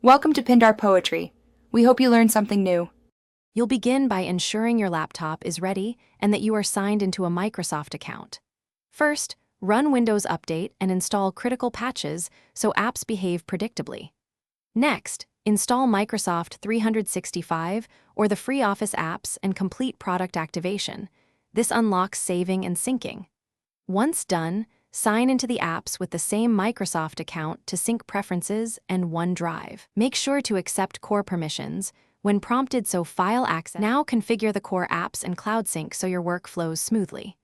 Welcome to Pindar Poetry. We hope you learned something new. You'll begin by ensuring your laptop is ready and that you are signed into a Microsoft account. First, run Windows Update and install critical patches so apps behave predictably. Next, install Microsoft 365 or the free Office apps and complete product activation. This unlocks saving and syncing. Once done, sign into the apps with the same Microsoft account to sync preferences and OneDrive. Make sure to accept core permissions when prompted so file access. Now configure the core apps and Cloud Sync so your work flows smoothly.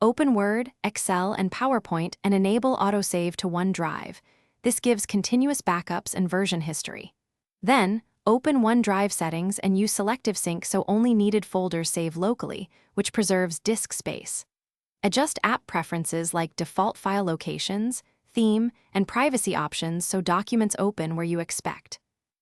Open Word, Excel, and PowerPoint and enable autosave to OneDrive. This gives continuous backups and version history. Then, open OneDrive settings and use Selective Sync so only needed folders save locally, which preserves disk space. Adjust app preferences like default file locations, theme, and privacy options so documents open where you expect.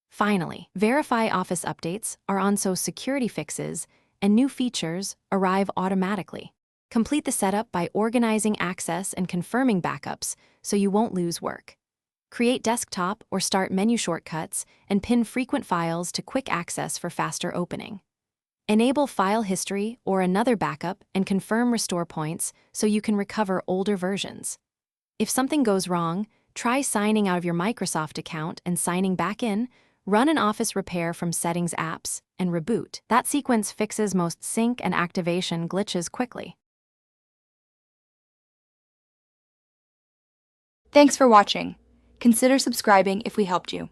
Finally, verify Office updates are on so security fixes and new features arrive automatically. Complete the setup by organizing access and confirming backups so you won't lose work. Create desktop or start menu shortcuts and pin frequent files to quick access for faster opening. Enable file history or another backup and confirm restore points so you can recover older versions. If something goes wrong, try signing out of your Microsoft account and signing back in, run an Office repair from Settings apps, and reboot. That sequence fixes most sync and activation glitches quickly. Thanks for watching. Consider subscribing if we helped you.